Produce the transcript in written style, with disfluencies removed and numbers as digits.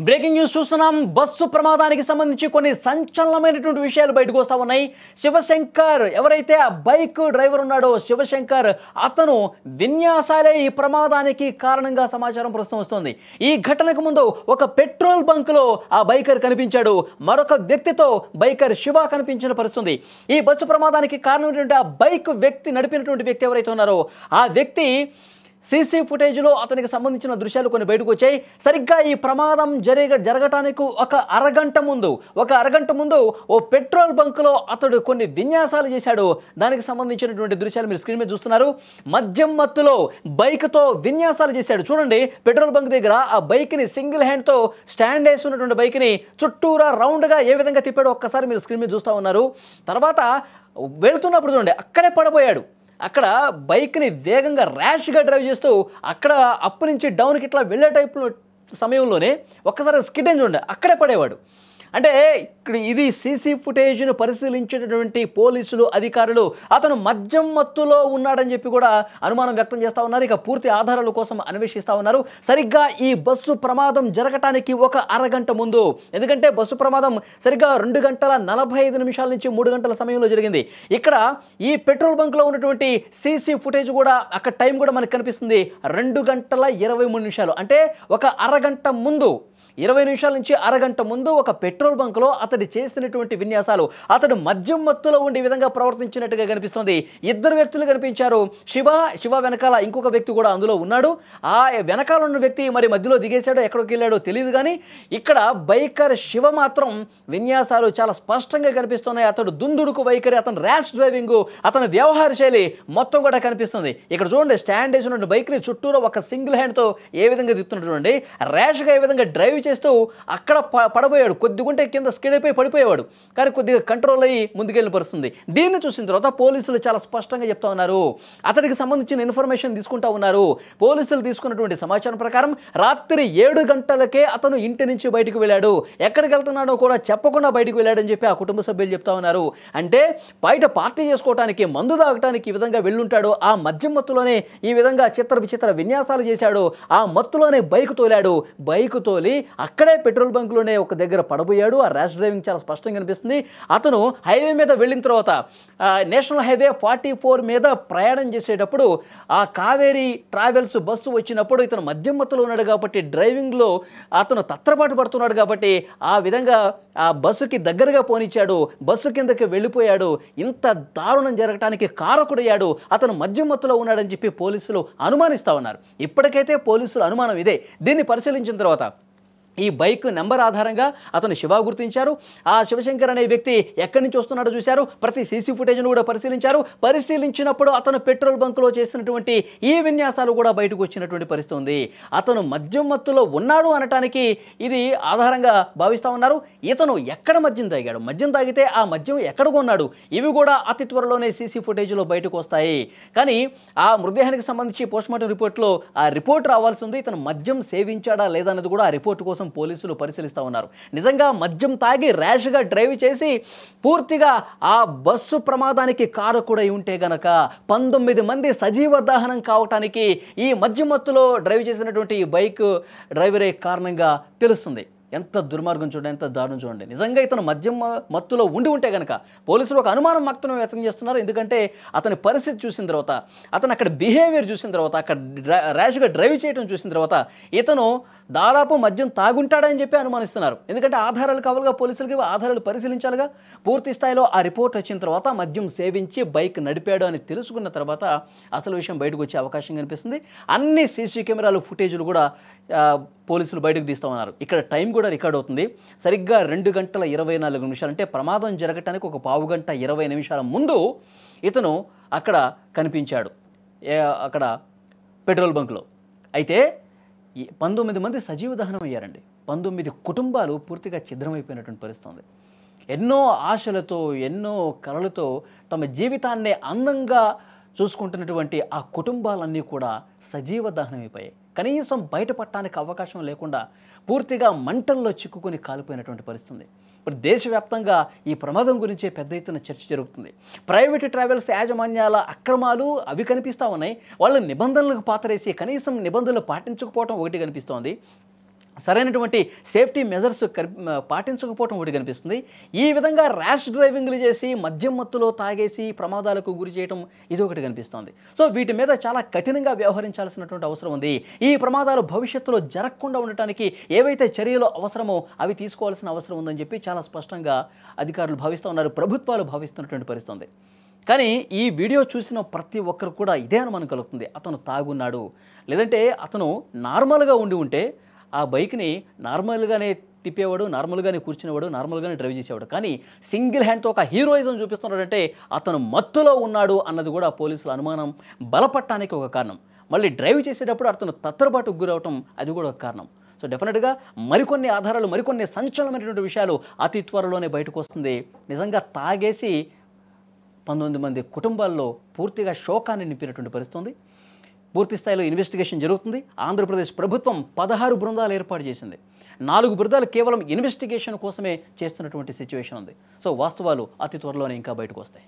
Breaking news చూస్తున్నాం. Bus ప్రమాదానికి సంబంధించి కొన్ని సంచలనమైనటువంటి విషయాలు బయటకు వస్తా ఉన్నాయి. శివశంకర్ ఎవరైతే ఆ బైక్ డ్రైవర్ ఉన్నాడో శివశంకర్, అతను విన్యాసాలే ఈ ప్రమాదానికి కారణంగా సమాచారం ప్రస్తుతం వస్తుంది. ఈ ఘటనకు ముందు ఒక పెట్రోల్ బంకులో ఆ బైకర్ కనిపించాడు. మరొక వ్యక్తితో బైకర్ శివ కనిపించిన పరిస్థితి. ఈ బస్సు ప్రమాదానికి కారణమైనటువంటి ఆ బైక్ వ్యక్తి నడిపినటువంటి వ్యక్తి ఎవరైతే ఉన్నారో ఆ వ్యక్తి సీసీ ఫుటేజ్లో అతనికి సంబంధించిన దృశ్యాలు కొన్ని బయటకు వచ్చాయి. సరిగ్గా ఈ ప్రమాదం జరగటానికి ఒక అరగంట ముందు ఓ పెట్రోల్ బంకులో అతడు కొన్ని విన్యాసాలు చేశాడు. దానికి సంబంధించినటువంటి దృశ్యాలు మీరు స్క్రీన్ మీద చూస్తున్నారు. మద్యం మత్తులో బైక్తో విన్యాసాలు చేశాడు. చూడండి, పెట్రోల్ బంక్ దగ్గర ఆ బైక్ని సింగిల్ హ్యాండ్తో స్టాండ్ వేసి ఉన్నటువంటి బైక్ని చుట్టూరా రౌండ్గా ఏ విధంగా తిప్పాడో ఒక్కసారి మీరు స్క్రీన్ మీద చూస్తూ ఉన్నారు. తర్వాత వెళుతున్నప్పుడు చూడండి, అక్కడే పడబోయాడు. అక్కడ బైక్ని వేగంగా ర్యాష్గా డ్రైవ్ చేస్తూ అక్కడ అప్ నుంచి డౌన్కి ఇట్లా వెళ్ళే టైప్ సమయంలోనే ఒక్కసారి స్కిడ్ అని చూడండి, అక్కడే పడేవాడు. అంటే ఇక్కడ ఇది సీసీ ఫుటేజ్ను పరిశీలించేటటువంటి పోలీసులు అధికారులు అతను మద్యం మత్తులో ఉన్నాడని చెప్పి కూడా అనుమానం వ్యక్తం చేస్తూ ఉన్నారు. ఇక పూర్తి ఆధారాల కోసం అన్వేషిస్తూ ఉన్నారు. సరిగ్గా ఈ బస్సు ప్రమాదం జరగటానికి ఒక అరగంట ముందు, ఎందుకంటే బస్సు ప్రమాదం సరిగ్గా 2 గంటల 45 నిమిషాల నుంచి 3 గంటల సమయంలో జరిగింది. ఇక్కడ ఈ పెట్రోల్ బంక్లో ఉన్నటువంటి సీసీ ఫుటేజ్ కూడా అక్కడ టైం కూడా మనకు కనిపిస్తుంది 2 గంటల 23 నిమిషాలు. అంటే ఒక అరగంట ముందు, 20 నిమిషాల నుంచి అరగంట ముందు ఒక పెట్రోల్ బంకులో అతడు చేసినటువంటి విన్యాసాలు, అతడు మద్యం మత్తులో ఉండే విధంగా ప్రవర్తించినట్టుగా కనిపిస్తుంది. 2 వ్యక్తులు కనిపించారు. శివ వెనకాల ఇంకొక వ్యక్తి కూడా అందులో ఉన్నాడు. ఆ వెనకాల ఉన్న వ్యక్తి మరి మధ్యలో దిగేశాడో ఎక్కడికి వెళ్ళాడో తెలియదు. కానీ ఇక్కడ బైకర్ శివ మాత్రం విన్యాసాలు చాలా స్పష్టంగా కనిపిస్తున్నాయి. అతడు దుందుడుకు వైఖరి, అతను ర్యాష్ డ్రైవింగ్, అతని వ్యవహార శైలి మొత్తం కూడా కనిపిస్తుంది. ఇక్కడ చూడండి, స్టాండ్ వేసి ఉన్న బైక్ని చుట్టూరు ఒక సింగిల్ హ్యాండ్తో ఏ విధంగా తిప్పుతున్నట్టు చూడండి. ర్యాష్గా ఏ విధంగా డ్రైవ్ చేస్తూ అక్కడ పడబోయాడు. కొద్దిగుంటే కింద స్కిడ్ అయిపోయి పడిపోయేవాడు. కానీ కొద్దిగా కంట్రోల్ అయ్యి ముందుకెళ్ళిన పరిస్థితుంది. దీన్ని చూసిన తర్వాత పోలీసులు చాలా స్పష్టంగా చెప్తా ఉన్నారు. అతనికి సంబంధించిన ఇన్ఫర్మేషన్ తీసుకుంటా ఉన్నారు. పోలీసులు తీసుకున్నటువంటి సమాచారం ప్రకారం రాత్రి 7 గంటలకే అతను ఇంటి నుంచి బయటకు వెళ్ళాడు. ఎక్కడికి వెళ్తున్నాడో కూడా చెప్పకుండా బయటకు వెళ్ళాడని చెప్పి ఆ కుటుంబ సభ్యులు చెప్తా ఉన్నారు. అంటే బయట పార్టీ చేసుకోవడానికి, మందు తాగటానికి ఈ విధంగా వెళ్ళుంటాడు. ఆ మద్యం మత్తులోనే ఈ విధంగా విచిత్ర విన్యాసాలు చేశాడు. ఆ మత్తులోనే బైక్ తోలాడు. బైక్ తోలి అక్కడే పెట్రోల్ బంక్లోనే ఒక దగ్గర పడబోయాడు. ఆ ర్యాష్ డ్రైవింగ్ చాలా స్పష్టంగా కనిపిస్తుంది. అతను హైవే మీద వెళ్ళిన తర్వాత నేషనల్ హైవే 44 మీద ప్రయాణం చేసేటప్పుడు ఆ కావేరీ ట్రావెల్స్ బస్సు వచ్చినప్పుడు ఇతను మద్యం మత్తులో ఉన్నాడు కాబట్టి డ్రైవింగ్లో అతను తత్రపాటు పడుతున్నాడు కాబట్టి ఆ విధంగా ఆ బస్సుకి దగ్గరగా పోనిచ్చాడు. బస్సు కిందకి వెళ్ళిపోయాడు. ఇంత దారుణం జరగటానికి కారకుడయ్యాడు. అతను మద్యం మత్తులో ఉన్నాడని చెప్పి పోలీసులు అనుమానిస్తూ ఉన్నారు. ఇప్పటికైతే పోలీసులు అనుమానం ఇదే. దీన్ని పరిశీలించిన తర్వాత ఈ బైక్ నెంబర్ ఆధారంగా అతను శివ గుర్తించారు. ఆ శివశంకర్ అనే వ్యక్తి ఎక్కడి నుంచి వస్తున్నాడో చూశారు. ప్రతి సీసీ ఫుటేజ్ను కూడా పరిశీలించారు. పరిశీలించినప్పుడు అతను పెట్రోల్ బంకులో చేసినటువంటి ఈ విన్యాసాలు కూడా బయటకు వచ్చినటువంటి పరిస్థితి ఉంది. అతను మద్యం మత్తులో ఉన్నాడు అనటానికి ఇది ఆధారంగా భావిస్తూ ఉన్నారు. ఇతను ఎక్కడ మద్యం తాగాడు, మద్యం తాగితే ఆ మద్యం ఎక్కడ కొన్నాడు, ఇవి కూడా అతి త్వరలోనే సీసీ ఫుటేజ్లో బయటకు వస్తాయి. కానీ ఆ మృతదేహానికి సంబంధించి పోస్ట్మార్టం రిపోర్ట్లో ఆ రిపోర్ట్ రావాల్సి ఉంది. ఇతను మద్యం సేవించాడా లేదా అన్నది కూడా ఆ రిపోర్ట్ కోసం పోలీసులు పరిశీలిస్తూ ఉన్నారు. నిజంగా మద్యం తాగి ర్యాష్గా డ్రైవ్ చేసి పూర్తిగా ఆ బస్సు ప్రమాదానికి కారకుడై ఉంటే గనక 19 మంది సజీవ దహనం కావటానికి ఈ మద్యం మత్తులో డ్రైవ్ చేసినటువంటి ఈ బైక్ డ్రైవరే కారణంగా తెలుస్తుంది. ఎంత దుర్మార్గం చూడండి, ఎంత దారుణం చూడండి. నిజంగా ఇతను మద్యం మత్తులో ఉంటే కనుక పోలీసులు ఒక అనుమానం మాత్రమే వ్యక్తం చేస్తున్నారు. ఎందుకంటే అతని పరిస్థితి చూసిన తర్వాత, అతను అక్కడ బిహేవియర్ చూసిన తర్వాత, అక్కడ ర్యాష్గా డ్రైవ్ చేయడం చూసిన తర్వాత ఇతను దాదాపు మద్యం తాగుంటాడని చెప్పి అనుమానిస్తున్నారు. ఎందుకంటే ఆధారాలు కావాలిగా, పోలీసులకి ఆధారాలు పరిశీలించాలిగా. పూర్తి స్థాయిలో ఆ రిపోర్ట్ వచ్చిన తర్వాత మద్యం సేవించి బైక్ నడిపాడు అని తెలుసుకున్న తర్వాత అసలు విషయం బయటకు వచ్చే అవకాశం కనిపిస్తుంది. అన్ని సీసీ కెమెరాలు ఫుటేజ్లు కూడా పోలీసులు బయటకు తీస్తూ ఉన్నారు. ఇక్కడ టైం కూడా రికార్డ్ అవుతుంది. సరిగ్గా 2 గంటల 24 నిమిషాలు, అంటే ప్రమాదం జరగటానికి ఒక 1/2 గంట 20 నిమిషాల ముందు ఇతను అక్కడ కనిపించాడు, అక్కడ పెట్రోల్ బంక్లో. అయితే 19 మంది సజీవ దహనం అయ్యారండి. 19 కుటుంబాలు పూర్తిగా ఛిద్రమైపోయినటువంటి పరిస్థితి ఉంది. ఎన్నో ఆశలతో, ఎన్నో కలలతో తమ జీవితాన్ని అందంగా చూసుకుంటున్నటువంటి ఆ కుటుంబాలన్నీ కూడా సజీవ దహనం అయిపోయాయి. కనీసం బయటపడటానికి అవకాశం లేకుండా పూర్తిగా మంటల్లో చిక్కుకొని కాలిపోయినటువంటి పరిస్థితి. ఇప్పుడు దేశవ్యాప్తంగా ఈ ప్రమాదం గురించే పెద్ద ఎత్తున చర్చ జరుగుతుంది. ప్రైవేట్ ట్రావెల్స్ యాజమాన్యాల అక్రమాలు అవి కనిపిస్తూ ఉన్నాయి. వాళ్ళ నిబంధనలకు పాతరేసి కనీసం నిబంధనలు పాటించకపోవడం ఒకటి కనిపిస్తోంది. సరైనటువంటి సేఫ్టీ మెజర్స్ పాటించకపోవటం ఒకటి కనిపిస్తుంది. ఈ విధంగా ర్యాష్ డ్రైవింగ్లు చేసి మద్యం మత్తులో తాగేసి ప్రమాదాలకు గురి చేయడం ఇది ఒకటి కనిపిస్తోంది. సో వీటి మీద చాలా కఠినంగా వ్యవహరించాల్సినటువంటి అవసరం ఉంది. ఈ ప్రమాదాలు భవిష్యత్తులో జరగకుండా ఉండటానికి ఏవైతే చర్యలు అవసరమో అవి తీసుకోవాల్సిన అవసరం ఉందని చెప్పి చాలా స్పష్టంగా అధికారులు భావిస్తూ ఉన్నారు, ప్రభుత్వాలు భావిస్తున్నటువంటి పరిస్థితి ఉంది. కానీ ఈ వీడియో చూసిన ప్రతి ఒక్కరు కూడా ఇదే అనుమానం కలుగుతుంది, అతను తాగున్నాడు, లేదంటే అతను నార్మల్గా ఉంటే ఆ బైక్ని నార్మల్గానే తిప్పేవాడు, నార్మల్గానే కూర్చునేవాడు, నార్మల్గానే డ్రైవ్ చేసేవాడు. కానీ సింగిల్ హ్యాండ్తో ఒక హీరోయిజం చూపిస్తున్నాడంటే అతను మత్తులో ఉన్నాడు అన్నది కూడా పోలీసుల అనుమానం బలపడటానికి ఒక కారణం. మళ్ళీ డ్రైవ్ చేసేటప్పుడు అతను తత్తరబాటుకు గురవటం అది కూడా ఒక కారణం. సో డెఫినెట్గా మరికొన్ని ఆధారాలు, మరికొన్ని సంచలనమైనటువంటి విషయాలు అతి త్వరలోనే బయటకు వస్తుంది. నిజంగా తాగేసి 19 మంది కుటుంబాల్లో పూర్తిగా శోకాన్ని నింపినటువంటి పరిస్థితి ఉంది. పూర్తి స్థాయిలో ఇన్వెస్టిగేషన్ జరుగుతుంది. ఆంధ్రప్రదేశ్ ప్రభుత్వం 16 బృందాలు ఏర్పాటు చేసింది. 4 బృందాలు కేవలం ఇన్వెస్టిగేషన్ కోసమే చేస్తున్నటువంటి సిచ్యువేషన్ ఉంది. సో వాస్తవాలు అతి త్వరలోనే ఇంకా బయటకు వస్తాయి.